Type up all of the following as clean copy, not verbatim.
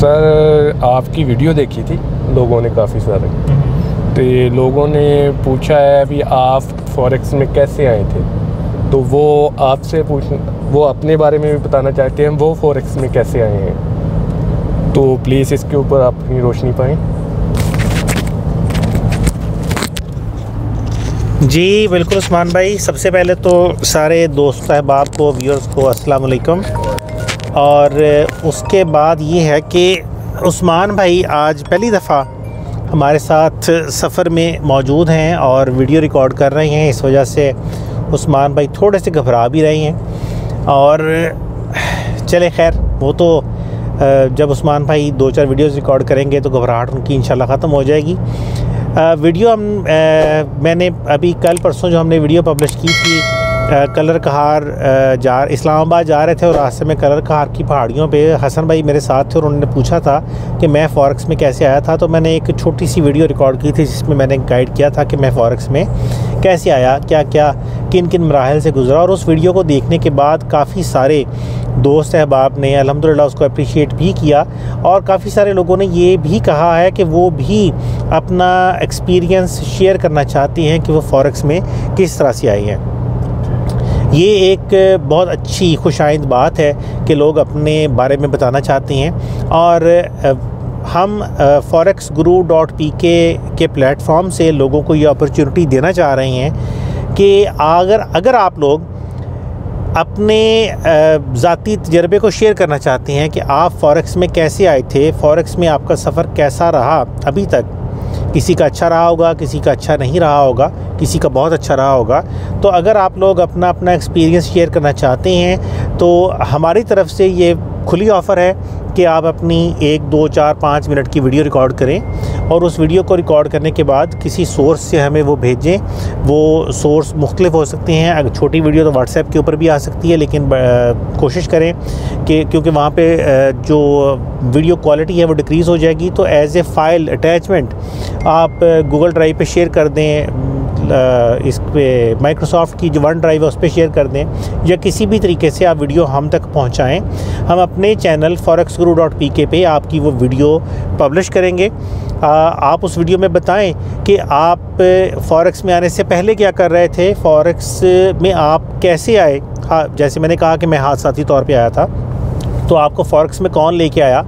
Sir आपकी video देखी थी लोगों ने काफ़ी सारे, तो ये लोगों ने पूछा है अभी आप फॉरेक्स में कैसे आए थे, तो वो आपसे वो अपने बारे में भी बताना चाहते हैं वो फॉरेक्स में कैसे आए हैं, तो प्लीज़ इसके ऊपर आप अपनी रोशनी पाएँ। जी बिल्कुल उस्मान भाई, सबसे पहले तो सारे दोस्त अहबाब को, व्यूअर्स को अस्सलाम वालेकुम। और उसके बाद ये है कि उस्मान भाई आज पहली दफ़ा हमारे साथ सफ़र में मौजूद हैं और वीडियो रिकॉर्ड कर रहे हैं। इस वजह से उस्मान भाई थोड़े से घबरा भी रहे हैं। और चले खैर, वो तो जब उस्मान भाई 2-4 वीडियोज़ रिकॉर्ड करेंगे तो घबराहट उनकी इंशाल्लाह ख़त्म हो जाएगी। वीडियो मैंने अभी कल परसों जो हमने वीडियो पब्लिश की थी, कलर कहार इस्लामाबाद जा रहे थे और रास्ते में कलर कहार की पहाड़ियों पे हसन भाई मेरे साथ थे और उन्होंने पूछा था कि मैं फॉरेक्स में कैसे आया था। तो मैंने एक छोटी सी वीडियो रिकॉर्ड की थी जिसमें मैंने गाइड किया था कि मैं फॉरेक्स में कैसे आया, क्या क्या किन किन मराहल से गुज़रा। और उस वीडियो को देखने के बाद काफ़ी सारे दोस्त अहबाब ने अल्हम्दुलिल्लाह उसको अप्रिशिएट भी किया और काफ़ी सारे लोगों ने ये भी कहा है कि वो भी अपना एक्सपीरियंस शेयर करना चाहती हैं कि वो फॉरेक्स में किस तरह से आई हैं। ये एक बहुत अच्छी खुशाइंद बात है कि लोग अपने बारे में बताना चाहते हैं। और हम forex.guru.pk के प्लेटफॉर्म से लोगों को ये अपॉर्चुनिटी देना चाह रहे हैं कि अगर आप लोग अपने ज़ाती तजर्बे को शेयर करना चाहते हैं कि आप फॉरेक्स में कैसे आए थे, फॉरेक्स में आपका सफ़र कैसा रहा अभी तक। किसी का अच्छा रहा होगा, किसी का अच्छा नहीं रहा होगा, किसी का बहुत अच्छा रहा होगा। तो अगर आप लोग अपना एक्सपीरियंस शेयर करना चाहते हैं तो हमारी तरफ से ये खुली ऑफ़र है कि आप अपनी 1, 2, 4, 5 मिनट की वीडियो रिकॉर्ड करें और उस वीडियो को रिकॉर्ड करने के बाद किसी सोर्स से हमें वो भेजें। वो सोर्स मुख्तलिफ हो सकते हैं। अगर छोटी वीडियो तो व्हाट्सएप के ऊपर भी आ सकती है, लेकिन कोशिश करें कि क्योंकि वहाँ पे जो वीडियो क्वालिटी है वो डिक्रीज़ हो जाएगी, तो एज़ ए फ़ाइल अटैचमेंट आप गूगल ड्राइव पे शेयर कर दें, इस पे माइक्रोसॉफ्ट की जो वन ड्राइव है उस पर शेयर कर दें, या किसी भी तरीके से आप वीडियो हम तक पहुंचाएं। हम अपने चैनल forex.guru.pk पे आपकी वो वीडियो पब्लिश करेंगे। आप उस वीडियो में बताएं कि आप फॉरेक्स में आने से पहले क्या कर रहे थे, फॉरेक्स में आप कैसे आए। हाँ, जैसे मैंने कहा कि मैं हादसाती तौर पे आया था, तो आपको फॉरेक्स में कौन लेके आया,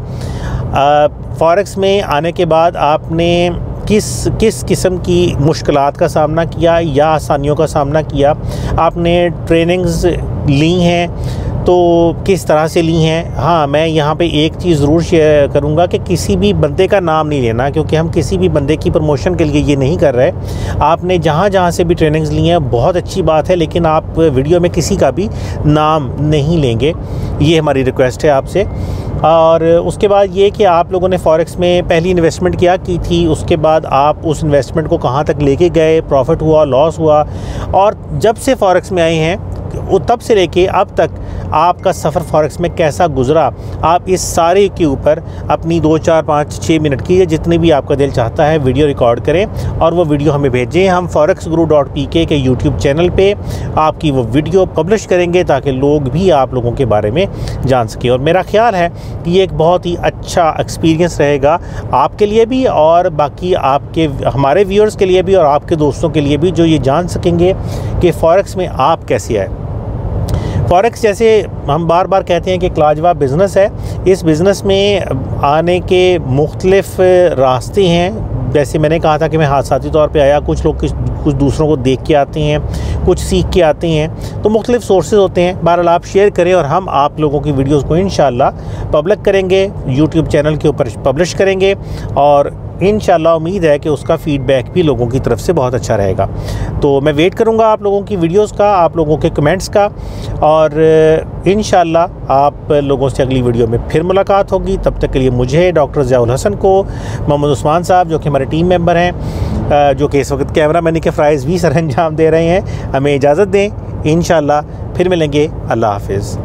फॉरेक्स में आने के बाद आपने किस किस्म की मुश्किलात का सामना किया या आसानियों का सामना किया, आपने ट्रेनिंग्स ली हैं तो किस तरह से ली हैं। हाँ, मैं यहाँ पे एक चीज़ ज़रूर शेयर करूँगा कि किसी भी बंदे का नाम नहीं लेना, क्योंकि हम किसी भी बंदे की प्रमोशन के लिए ये नहीं कर रहे। आपने जहाँ से भी ट्रेनिंग्स ली हैं बहुत अच्छी बात है, लेकिन आप वीडियो में किसी का भी नाम नहीं लेंगे, ये हमारी रिक्वेस्ट है आपसे। और उसके बाद ये कि आप लोगों ने फॉरेक्स में पहली इन्वेस्टमेंट क्या की थी, उसके बाद आप उस इन्वेस्टमेंट को कहाँ तक लेके गए, प्रॉफिट हुआ, लॉस हुआ, और जब से फॉरेक्स में आए हैं तब से लेके अब तक आपका सफ़र फॉरेक्स में कैसा गुज़रा। आप इस सारे के ऊपर अपनी 2, 4, 5, 6 मिनट की जितनी भी आपका दिल चाहता है वीडियो रिकॉर्ड करें और वो वीडियो हमें भेजें। हम forex.guru.pk के यूट्यूब चैनल पे आपकी वो वीडियो पब्लिश करेंगे ताकि लोग भी आप लोगों के बारे में जान सकें। और मेरा ख़्याल है कि ये एक बहुत ही अच्छा एक्सपीरियंस रहेगा आपके लिए भी और बाकी हमारे व्यूअर्स के लिए भी और आपके दोस्तों के लिए भी, जो ये जान सकेंगे कि फॉरेक्स में आप कैसे आए। फॉरेक्स जैसे हम बार बार कहते हैं कि एक लाजवाब बिज़नेस है। इस बिज़नेस में आने के मुख्तलिफ रास्ते हैं। जैसे मैंने कहा था कि मैं हादसाती तौर पे आया, कुछ लोग कुछ दूसरों को देख के आते हैं, कुछ सीख के आते हैं, तो मुख्तलिफ सोर्सेज होते हैं। बहरहाल आप शेयर करें और हम आप लोगों की वीडियोज़ को इंशाल्लाह पब्लिक करेंगे, यूट्यूब चैनल के ऊपर पब्लिश करेंगे और इंशाल्लाह उम्मीद है कि उसका फ़ीडबैक भी लोगों की तरफ से बहुत अच्छा रहेगा। तो मैं वेट करूंगा आप लोगों की वीडियोस का, आप लोगों के कमेंट्स का, और इंशाल्लाह आप लोगों से अगली वीडियो में फिर मुलाकात होगी। तब तक के लिए मुझे, डॉक्टर ज़ियाउल हसन को, मोहम्मद उस्मान साहब जो कि हमारे टीम मेंबर हैं, जो कि इस वक्त कैमरा मैनी के फ़राइज़ भी सर अंजाम दे रहे हैं, हमें इजाज़त दें। इंशाल्लाह फिर मिलेंगे। अल्लाह हाफ़िज़।